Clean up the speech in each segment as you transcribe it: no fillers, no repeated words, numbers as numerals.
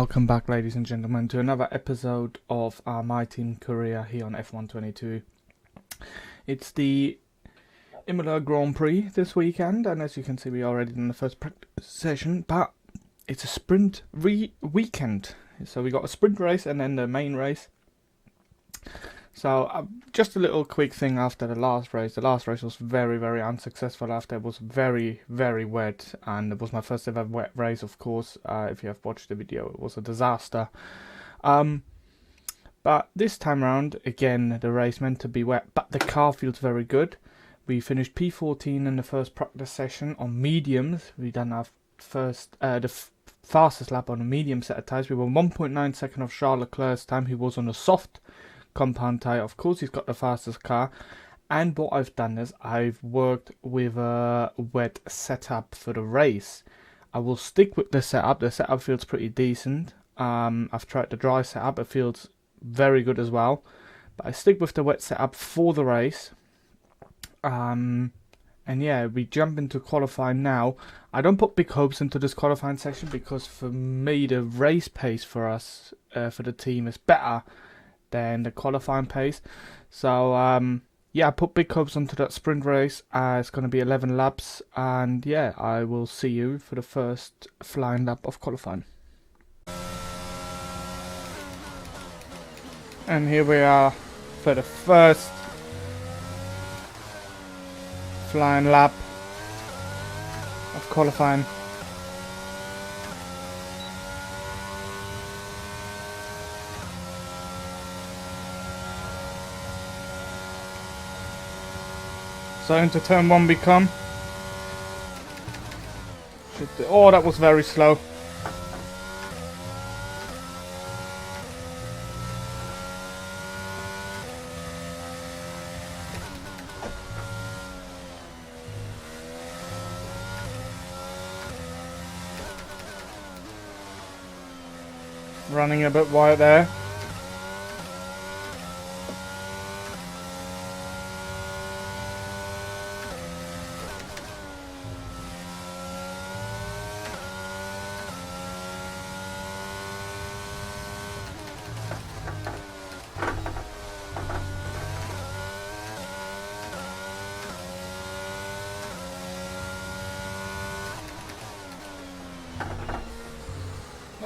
Welcome back, ladies and gentlemen, to another episode of my team career here on F122. It's the Imola Grand Prix this weekend, and as you can see, we are already in the first practice session, but it's a sprint weekend. So we got a sprint race and then the main race. So just a little quick thing after the last race. The last race was very, very unsuccessful after it was very, very wet, and it was my first ever wet race, of course. If you have watched the video, it was a disaster. But this time around, again, the race meant to be wet, but the car feels very good. We finished P14 in the first practice session on mediums. We done our first, the fastest lap on a medium set of tyres. We were 1.9 seconds off Charles Leclerc's time. He was on a soft compound tyre. Of course, he's got the fastest car. And what I've done is I've worked with a wet setup for the race. I will stick with the setup. The setup feels pretty decent. I've tried the dry setup. It feels very good as well. But I stick with the wet setup for the race. And yeah, we jump into qualifying now. I don't put big hopes into this qualifying session because for me the race pace for us, for the team, is better than the qualifying pace. So yeah, I put big hopes onto that sprint race. It's going to be 11 laps, and yeah, I will see you for the first flying lap of qualifying. And here we are for the first flying lap of qualifying. So into turn 1 we come. Oh, that was very slow. Running a bit wide there.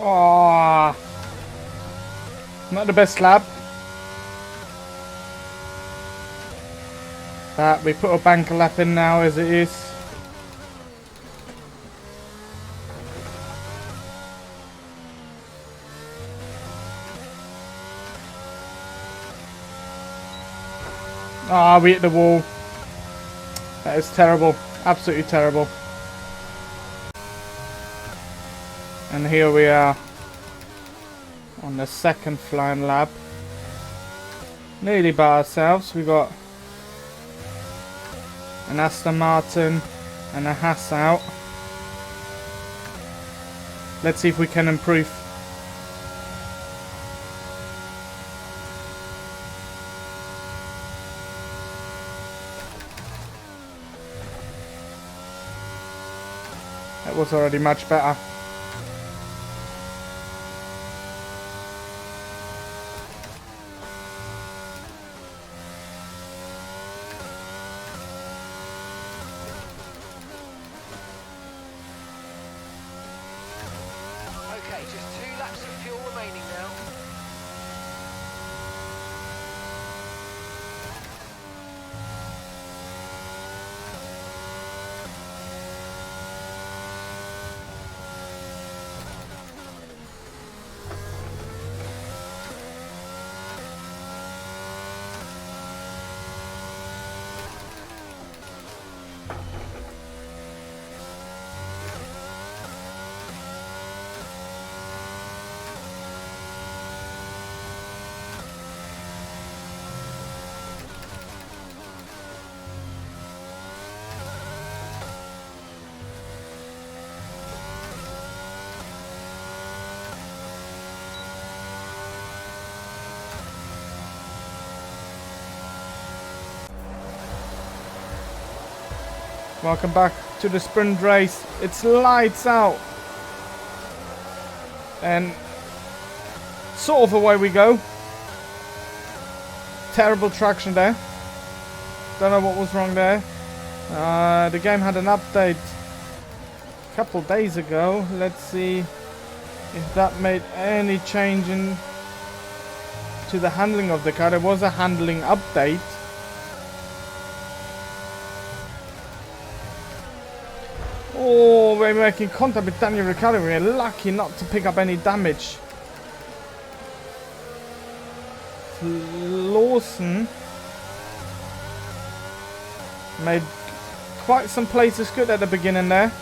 Oh, not the best lap. But we put a banker lap in now as it is. Ah, we hit the wall. That is terrible. Absolutely terrible. And here we are on the second flying lap. Nearly by ourselves. We got an Aston Martin and a Haas out. Let's see if we can improve. That was already much better. Okay, just 2 laps of fuel remaining now. Welcome back to the sprint race. It's lights out. And sort of away we go. Terrible traction there. Don't know what was wrong there. The game had an update a couple days ago. Let's see if that made any change to the handling of the car. There was a handling update. Oh, we're making contact with Daniel Ricciardo. We're lucky not to pick up any damage. Lawson made quite some places good at the beginning there.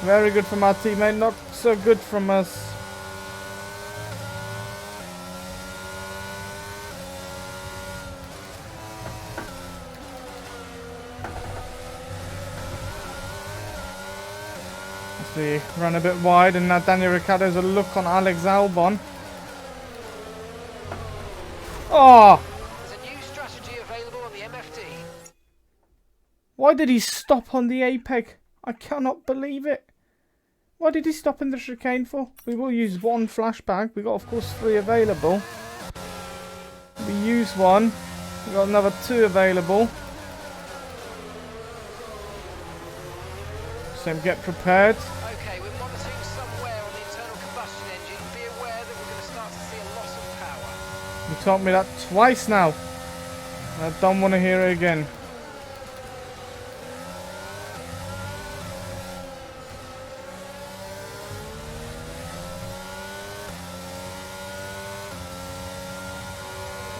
Very good from our teammate, not so good from us. We run a bit wide, and now Daniel Ricciardo's a look on Alex Albon. Oh! There's a new strategy available on the MFD. Why did he stop on the apex? I cannot believe it. Why did he stop in the chicane for? We will use one flashback. We got, of course, 3 available. We use one. We got another 2 available. So get prepared. Okay, we're monitoring somewhere on the internal combustion engine. Be aware that we're going to start to see a loss of power. You taught me that twice now. I don't want to hear it again.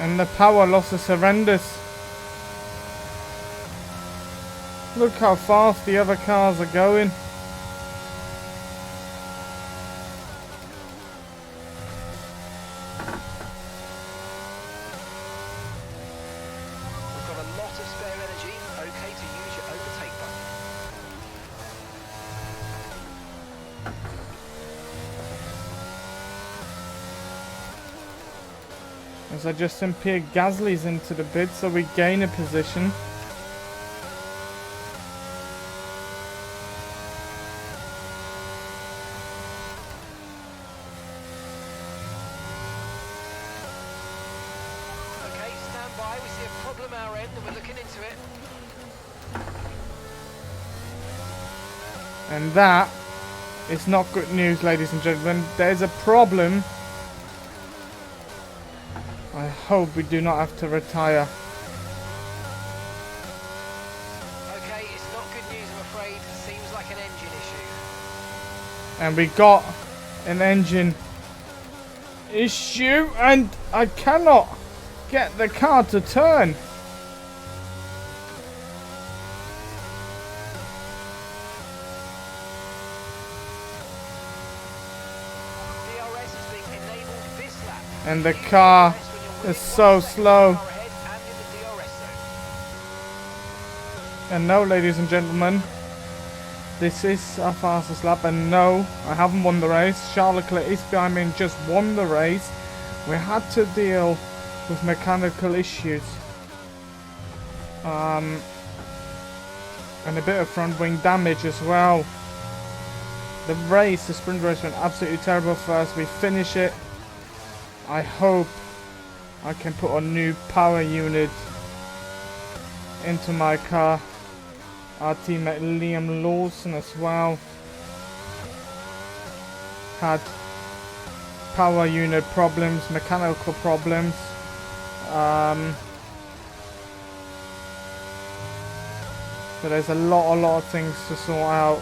And the power loss is horrendous. Look how fast the other cars are going. We've got a lot of spare energy. Okay to use your overtake button. As I just sent Pierre Gasly's into the bid, so we gain a position. Okay, stand by. We see a problem our end and we're looking into it. And that is not good news, ladies and gentlemen. There's a problem. I hope we do not have to retire. Okay, it's not good news, I'm afraid. Seems like an engine issue. And we got an engine issue, and I cannot get the car to turn. DRS is being enabled this lap. And the car is so slow. And no, ladies and gentlemen, this is our fastest lap, and no, I haven't won the race. Charles Leclerc is behind me and just won the race. We had to deal with mechanical issues. And a bit of front wing damage as well. The sprint race went absolutely terrible for us. We finish it. I hope I can put a new power unit into my car. Our teammate Liam Lawson as well had power unit problems, mechanical problems. So there's a lot of things to sort out.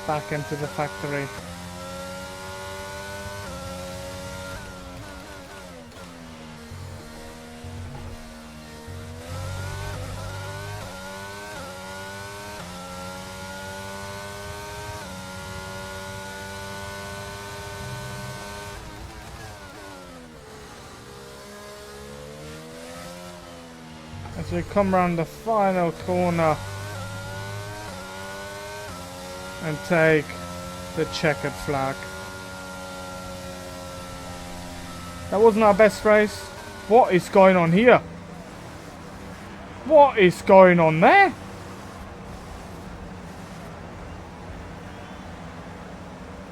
Back into the factory. As we come round the final corner and take the checkered flag. That wasn't our best race. What is going on here? What is going on there?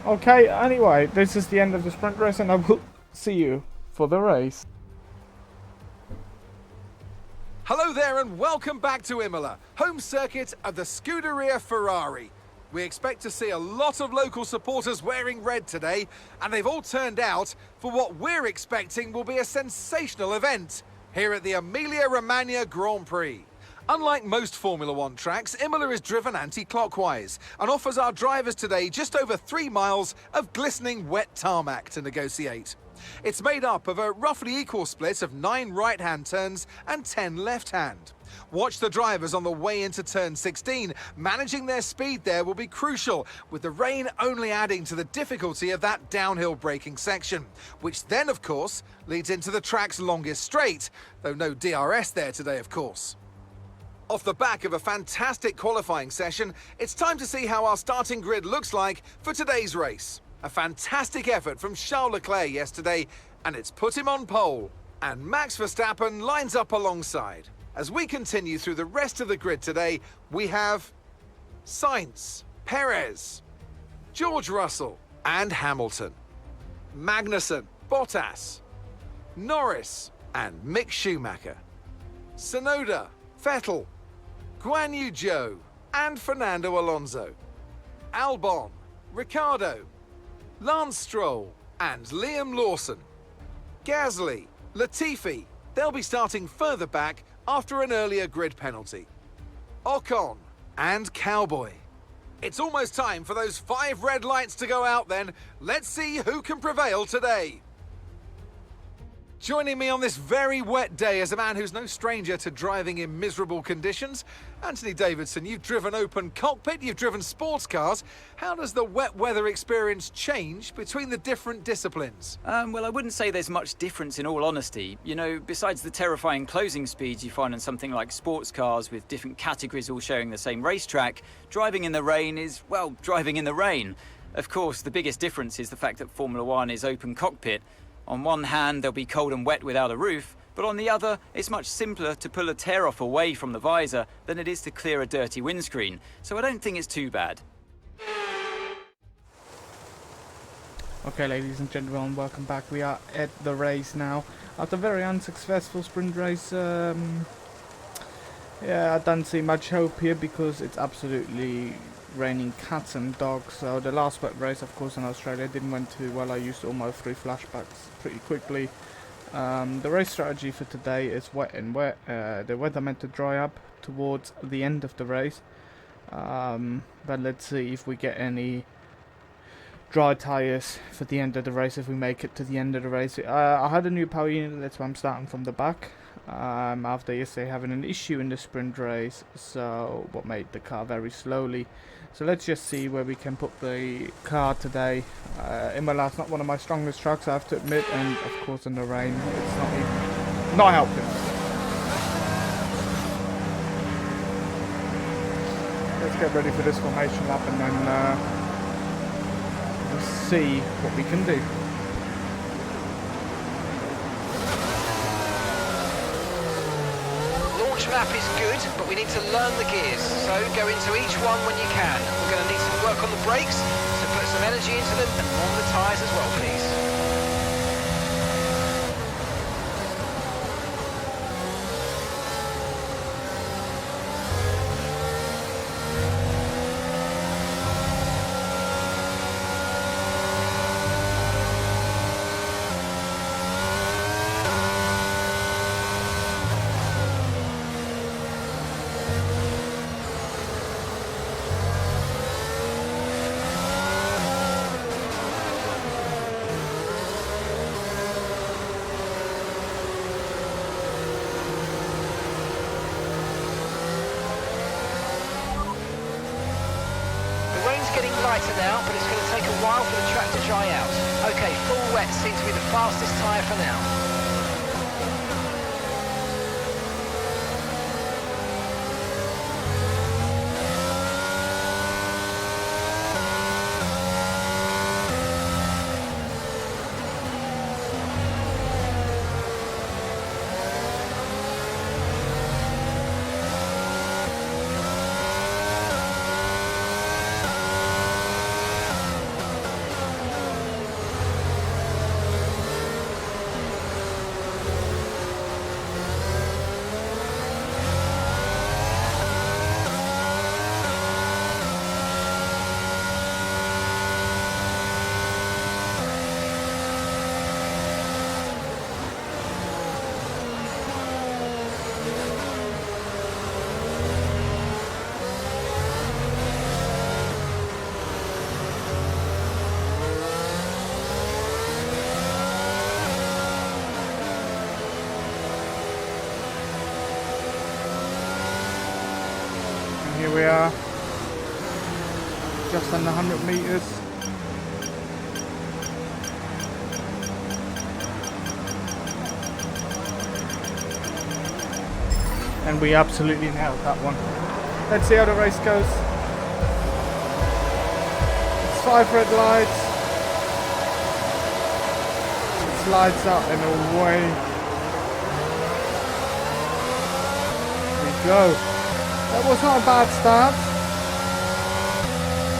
Okay, anyway, this is the end of the sprint race, and I will see you for the race. Hello there and welcome back to Imola, home circuit of the Scuderia Ferrari. We expect to see a lot of local supporters wearing red today, and they've all turned out for what we're expecting will be a sensational event here at the Emilia-Romagna Grand Prix. Unlike most Formula One tracks, Imola is driven anti-clockwise and offers our drivers today just over 3 miles of glistening wet tarmac to negotiate. It's made up of a roughly equal split of 9 right-hand turns and 10 left-hand. Watch the drivers on the way into turn 16. Managing their speed there will be crucial, with the rain only adding to the difficulty of that downhill braking section, which then, of course, leads into the track's longest straight, though no DRS there today, of course. Off the back of a fantastic qualifying session, it's time to see how our starting grid looks like for today's race. A fantastic effort from Charles Leclerc yesterday, and it's put him on pole. And Max Verstappen lines up alongside. As we continue through the rest of the grid today, we have Sainz, Perez, George Russell and Hamilton, Magnussen, Bottas, Norris and Mick Schumacher, Tsunoda, Vettel, Guan Yu Zhou and Fernando Alonso, Albon, Ricciardo, Lance Stroll and Liam Lawson, Gasly, Latifi, they'll be starting further back after an earlier grid penalty, Ocon and Cowboy. It's almost time for those 5 red lights to go out then. Let's see who can prevail today. Joining me on this very wet day is a man who's no stranger to driving in miserable conditions. Anthony Davidson, you've driven open cockpit, you've driven sports cars. How does the wet weather experience change between the different disciplines? Well, I wouldn't say there's much difference in all honesty. You know, besides the terrifying closing speeds you find on something like sports cars with different categories all sharing the same racetrack, driving in the rain is, well, driving in the rain. Of course, the biggest difference is the fact that Formula One is open cockpit. On one hand, they'll be cold and wet without a roof, but on the other, it's much simpler to pull a tear-off away from the visor than it is to clear a dirty windscreen, so I don't think it's too bad. Okay, ladies and gentlemen, welcome back. We are at the race now. After a very unsuccessful sprint race, yeah, I don't see much hope here because it's absolutely raining cats and dogs. So the last wet race, of course, in Australia didn't went too well. I used all my 3 flashbacks pretty quickly. The race strategy for today is wet and wet. The weather meant to dry up towards the end of the race, but let's see if we get any dry tyres for the end of the race, if we make it to the end of the race. I had a new power unit, that's why I'm starting from the back. After yesterday having an issue in the sprint race, so what made the car very slowly. So let's just see where we can put the car today. Imola is not one of my strongest tracks, I have to admit, and of course in the rain it's not helping. Let's get ready for this formation lap and then we'll see what we can do. Map is good, but we need to learn the gears, so go into each one when you can. We're going to need some work on the brakes, so put some energy into them and warm the tyres as well, please. Lighter now, but it's going to take a while for the track to dry out. Okay, full wet seems to be the fastest tyre for now. just under 100 meters. And we absolutely nailed that one. Let's see how the race goes. It's 5 red lights. It slides up and away we go. That was not a bad start.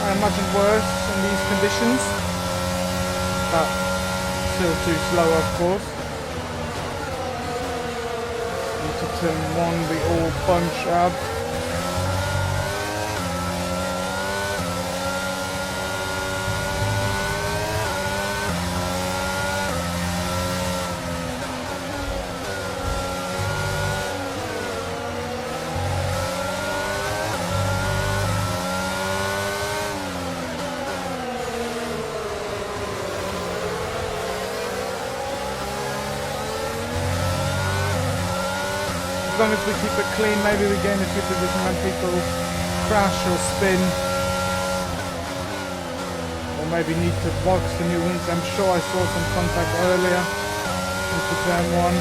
I imagine worse in these conditions, but still too slow, of course. Into turn 1 we all bunch up. As long as we keep it clean, maybe we gain a few positions when people crash or spin. Or maybe need to box the new wings. I'm sure I saw some contact earlier into turn 1.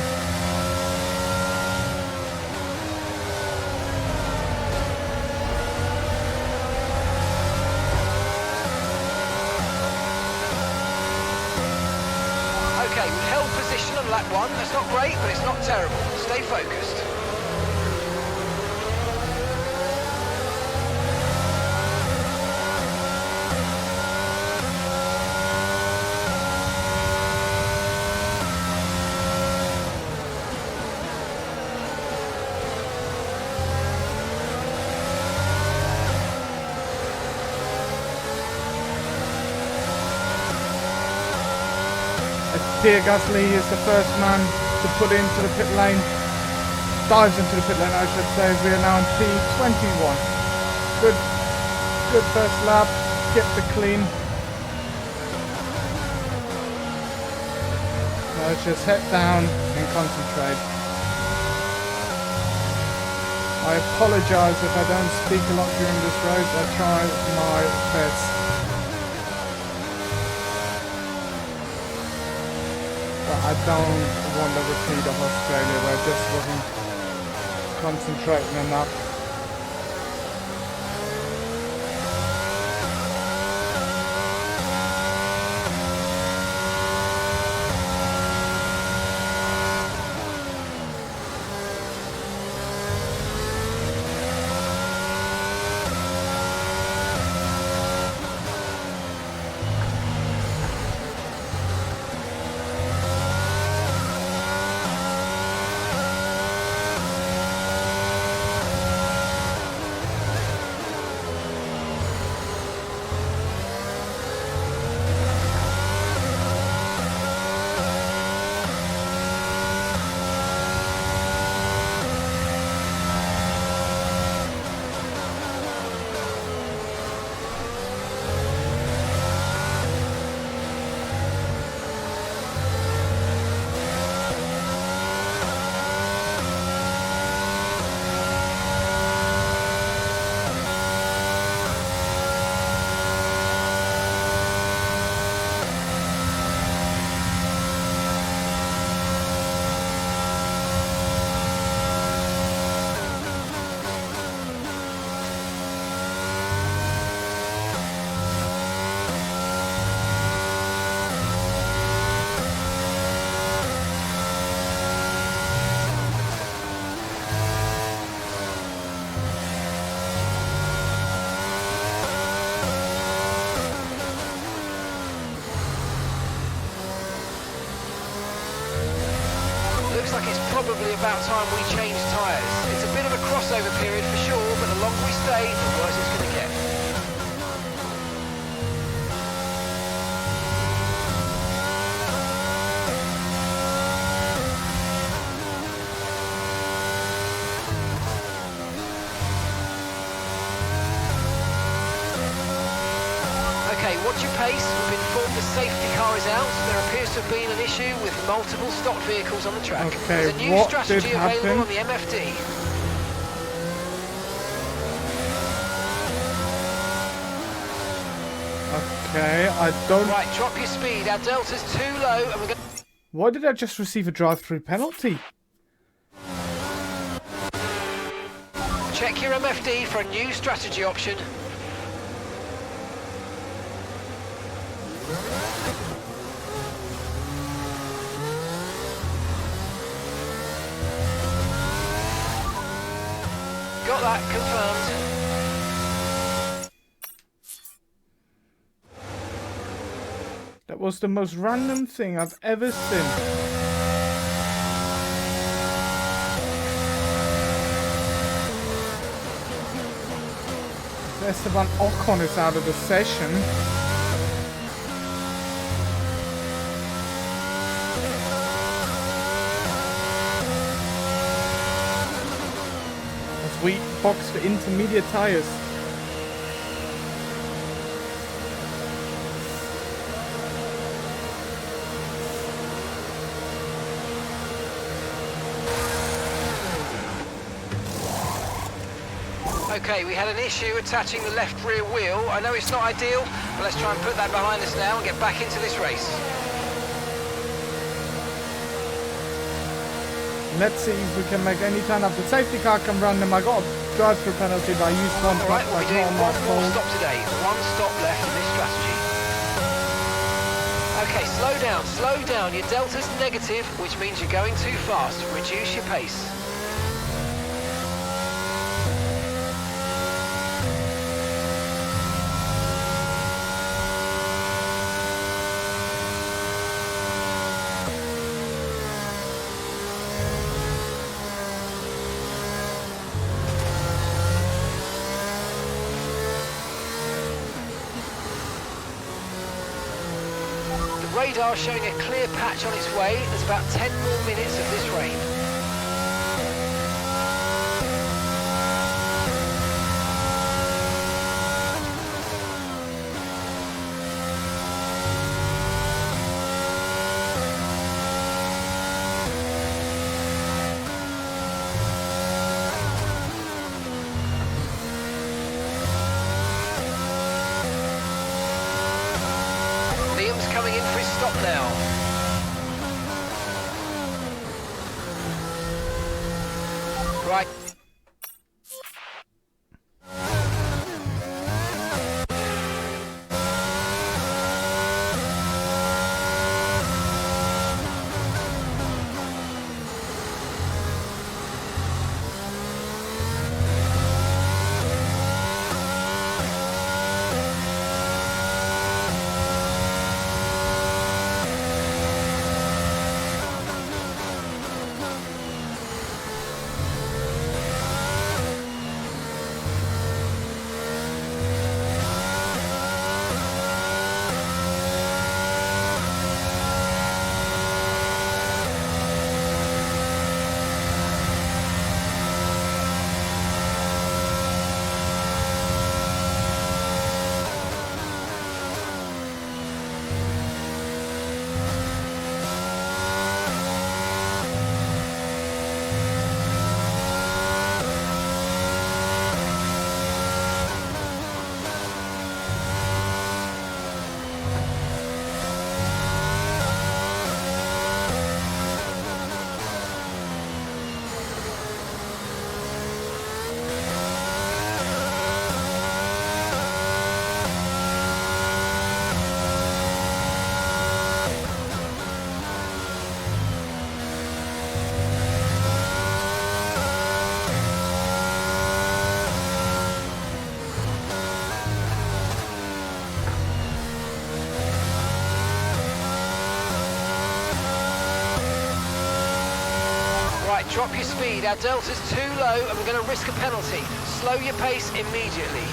Okay, we've held position on lap 1. That's not great, but it's not terrible. Stay focused. Pierre Gasly is the first man to put into the pit lane. Dives into the pit lane, I should say. We are now in P21. Good first lap. Kept it clean. Now let's just head down and concentrate. I apologise if I don't speak a lot during this race. I try my best. I don't want a repeat of Australia where I just wasn't concentrating enough. Looks like it's probably about time we change tyres. It's a bit of a crossover period for sure, but the longer we stay, the worse it's going to get. Okay, watch your pace. We've been informed the safety car is out. There appears to have been an issue with multiple stock vehicles on the track. Okay, There's a new what strategy did available happen? on the MFD. Okay, I don't... Right, drop your speed. Our delta's too low, and we're going. Why did I just receive a drive-through penalty? Check your MFD for a new strategy option. Got that confirmed. That was the most random thing I've ever seen. Esteban Ocon is out of the session. As we box the intermediate tires. Okay, we had an issue attaching the left rear wheel. I know it's not ideal, but let's try and put that behind us now and get back into this race. Let's see if we can make any turn up. The safety car can run them. I got a drive-through penalty, but I used one All right, truck, we'll like be doing not one more fault. stop today. One stop left in this strategy. Okay, slow down. Your delta's negative, which means you're going too fast. Reduce your pace. Radar showing a clear patch on its way. There's about 10 more minutes of this rain. Liam's coming in for his stop now. Right. Right, drop your speed. Our delta's too low and we're going to risk a penalty. Slow your pace immediately.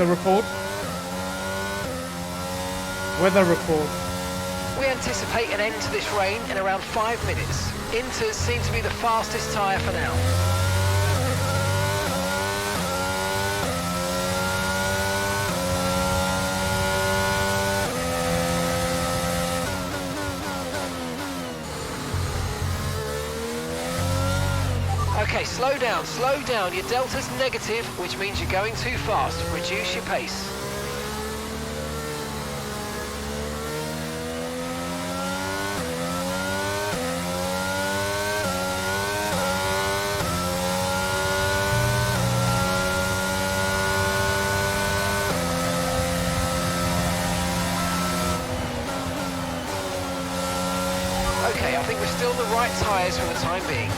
Weather report. Weather report. We anticipate an end to this rain in around 5 minutes. Inters seem to be the fastest tyre for now. Okay, slow down, slow down. Your delta's negative, which means you're going too fast. Reduce your pace. Okay, I think we're still the right tyres for the time being.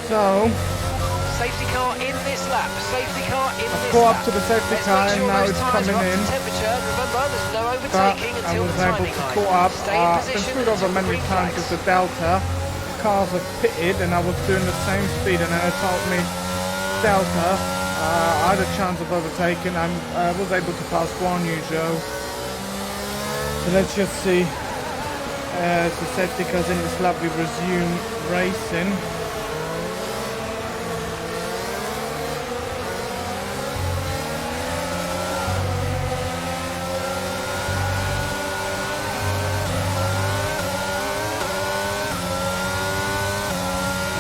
So, Safety car in this lap. Safety car in this caught lap. up to the safety Let's car make and sure now those it's tyres coming are up in. to temperature. Remember, there's no but overtaking I until was the able timing to line. caught up. Stay in Been position screwed over until the many green times flags. with the Delta. Cars have pitted and I was doing the same speed and then it told me Delta. I had a chance of overtaking. I was able to pass Guan Yu Zhou. So let's just see. So safety cars in this lap, we resume racing.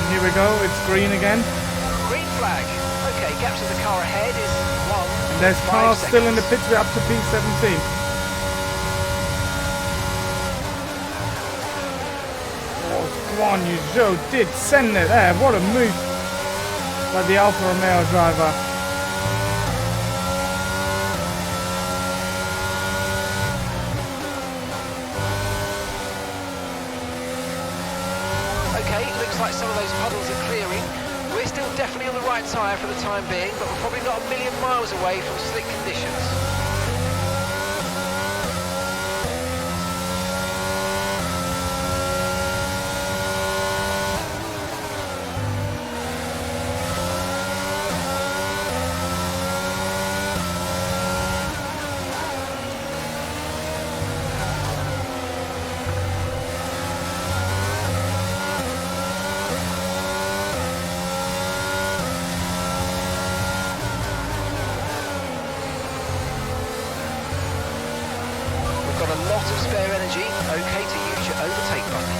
Here we go, it's green again. Green flag. Okay, gap to the car ahead is 1. There's 5 cars still in the seconds. pits, we're up to P17. Oh, Guan Yu Zhou did send it there, what a move by the Alfa Romeo driver. Okay, looks like some of those puddles are clearing. We're still definitely on the right tyre for the time being, but we're probably not a million miles away from slick conditions. Got a lot of spare energy, okay to use your overtake button.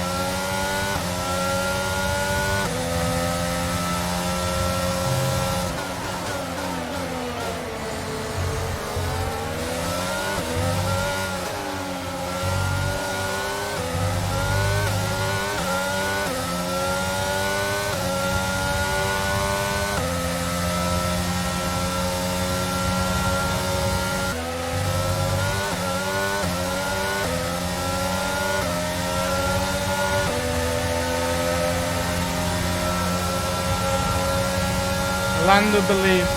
Land of Belief.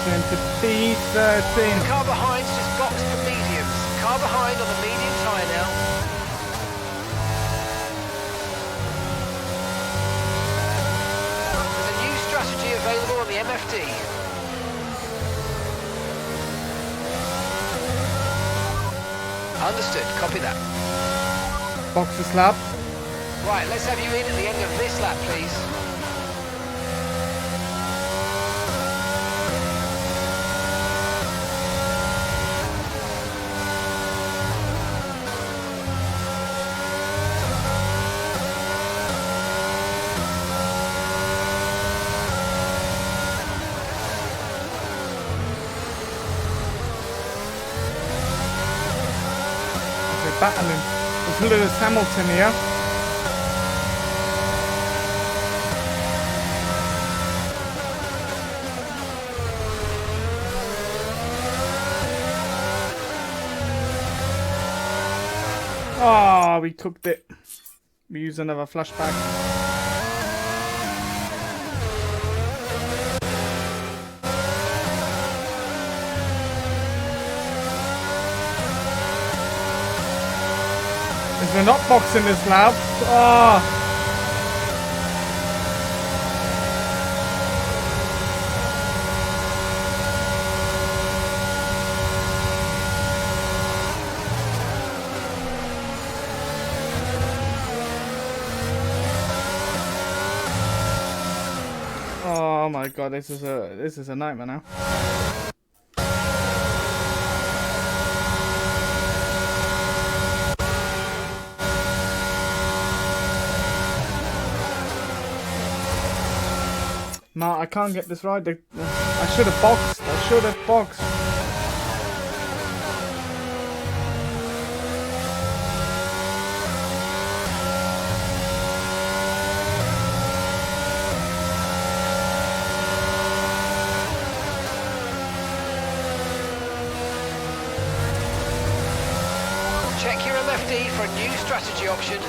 Into P13. Car behind's just boxed for mediums. Car behind on the medium tyre now. There's a new strategy available on the MFD. Understood, copy that. Boxes lap. Right, let's have you in at the end of this lap, please. battling with Lewis Hamilton here. Oh, we cooked it. We use another flashback. We're not boxing this lap. Oh. Oh my god, this is a nightmare now. No, I can't get this right. I should have boxed. I should have boxed. Check your MFD for a new strategy option.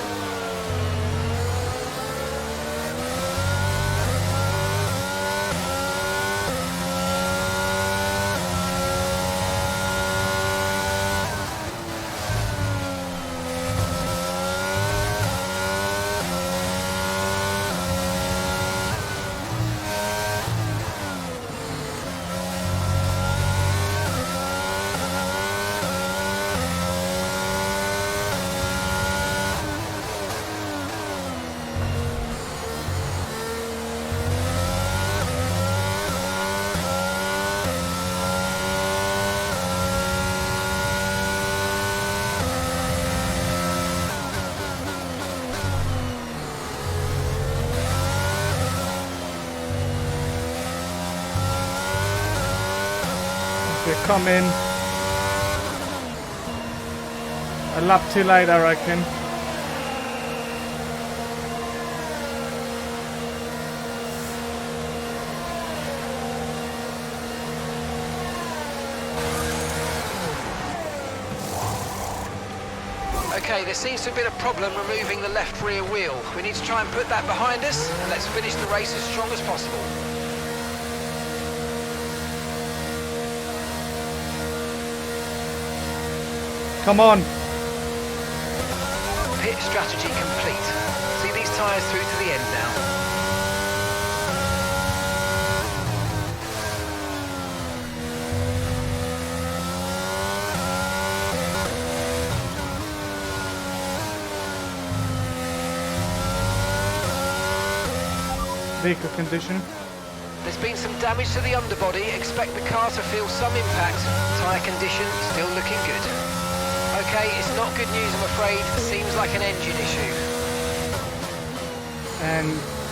We're coming. A lap too late, I reckon. Okay, there seems to have been a problem removing the left rear wheel. We need to try and put that behind us, and let's finish the race as strong as possible. Come on. Pit strategy complete. See these tyres through to the end now. Vehicle condition. There's been some damage to the underbody. Expect the car to feel some impact. Tyre condition still looking good. Okay, it's not good news, I'm afraid. Seems like an engine issue. And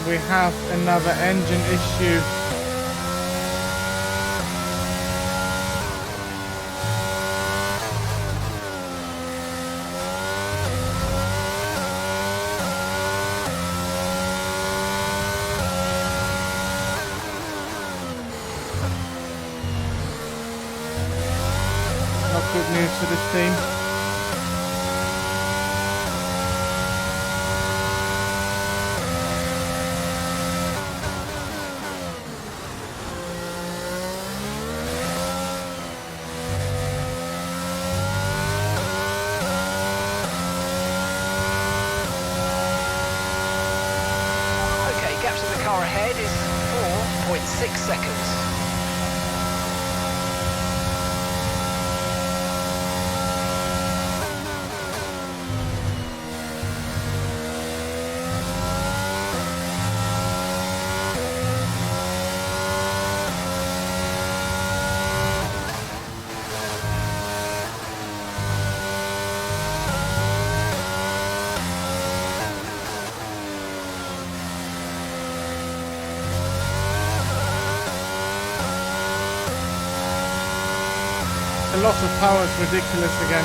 we have another engine issue. Not good news for this team. Okay, gap to the car ahead is 4.6 seconds. The loss of power is ridiculous again.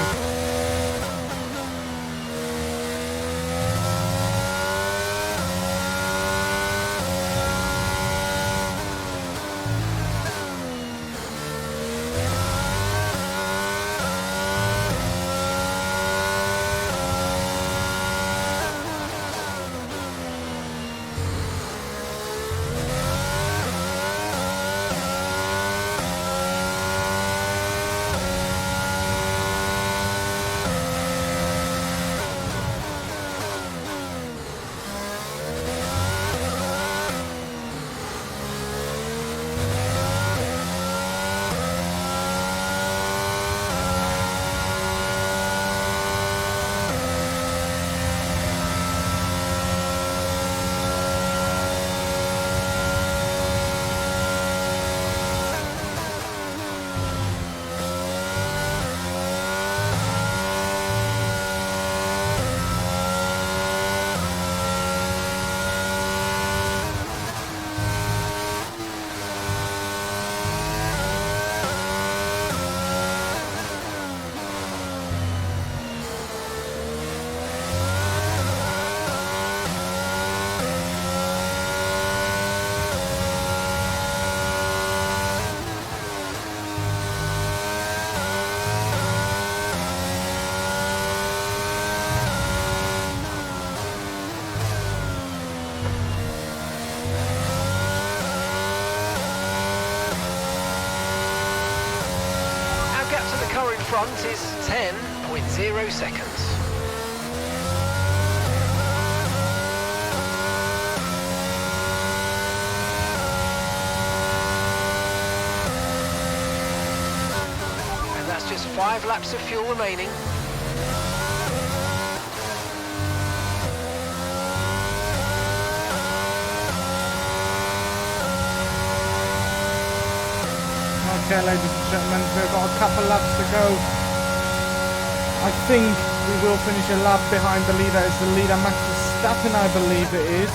front is 10.0 seconds. And that's just 5 laps of fuel remaining. Okay, ladies and gentlemen, we've got a couple laps to go. I think we will finish a lap behind the leader. It's the leader Max Verstappen, I believe it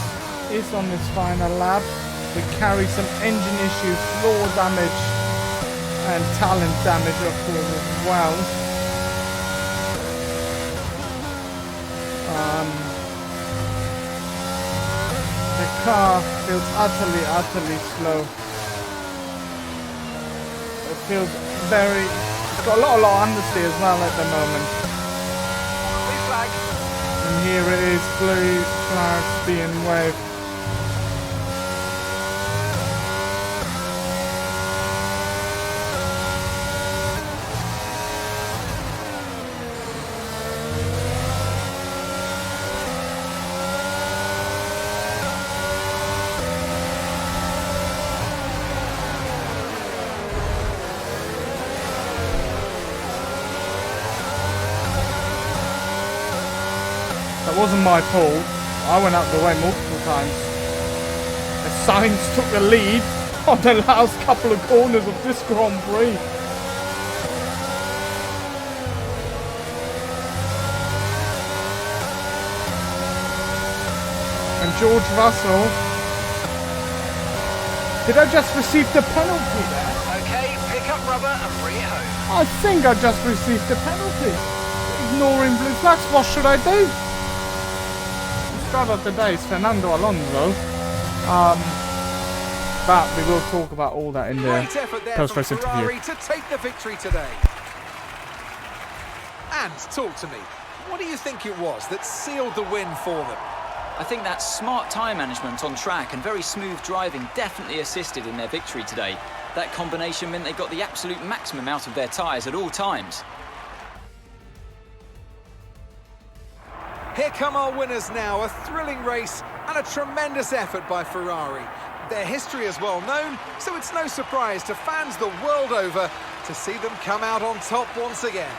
is on this final lap. We carry some engine issues, floor damage, and talent damage, of course, as well. The car feels utterly slow. Feels very. It's got a lot of understeer as well at the moment. Blue flag. And here it is, blue flags being waved. That wasn't my fault. I went out of the way multiple times. The Sainz took the lead on the last couple of corners of this Grand Prix. And George Russell. Did I just receive the penalty there? Okay, pick up rubber and bring it home. I think I just received the penalty. Ignoring blue flags, what should I do? Driver of the day is Fernando Alonso. But we will talk about all that in the Great effort there post-race from interview. Ferrari to take the victory today. And talk to me. What do you think it was that sealed the win for them? I think that smart tyre management on track and very smooth driving definitely assisted in their victory today. That combination meant they got the absolute maximum out of their tyres at all times. Here come our winners now, a thrilling race and a tremendous effort by Ferrari. Their history is well known, so it's no surprise to fans the world over to see them come out on top once again.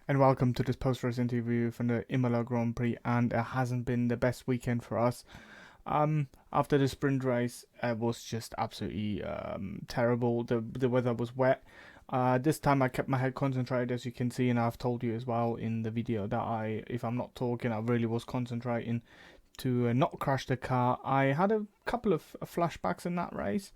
And welcome to this post-race interview from the Imola Grand Prix, and it hasn't been the best weekend for us. After the sprint race, it was just absolutely terrible. The weather was wet. This time I kept my head concentrated, as you can see, and I've told you as well in the video that if I'm not talking, I really was concentrating to not crash the car. I had a couple of flashbacks in that race.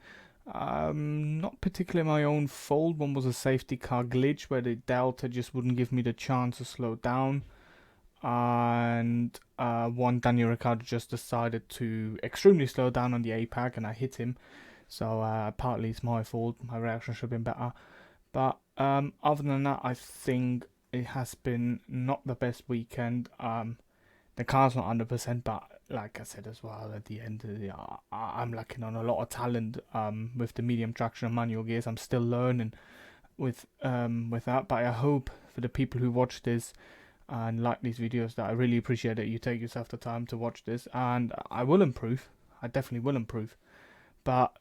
Not particularly my own fault. One was a safety car glitch where the Delta just wouldn't give me the chance to slow down, and one Daniel Ricciardo just decided to extremely slow down on the APAC and I hit him, so partly it's my fault. My reaction should have been better, but other than that, I think it has been not the best weekend. The car's not 100%, but like I said as well, at the end of the day, I'm lacking on a lot of talent with the medium traction and manual gears. I'm still learning with that, but I hope for the people who watch this and like these videos that I really appreciate that you take yourself the time to watch this, and I will improve. I definitely will improve, but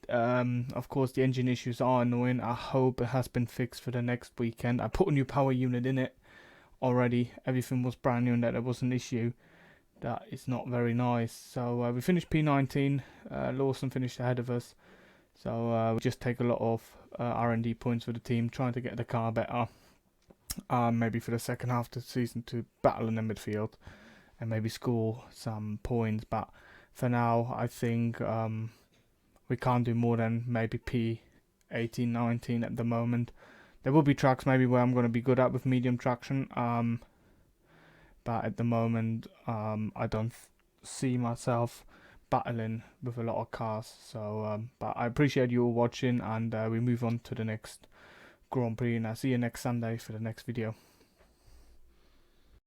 of course the engine issues are annoying. I hope it has been fixed for the next weekend. I put a new power unit in it already. Everything was brand new and that there was an issue. That is not very nice. So we finished P19. Lawson finished ahead of us. So we just take a lot of R&D points for the team, trying to get the car better. Maybe for the second half of the season to battle in the midfield and maybe score some points. But for now, I think we can't do more than maybe 18, 19 at the moment. There will be tracks maybe where I'm going to be good at with medium traction, but at the moment I don't see myself battling with a lot of cars. So, but I appreciate you all watching, and we move on to the next Grand Prix, and I'll see you next Sunday for the next video.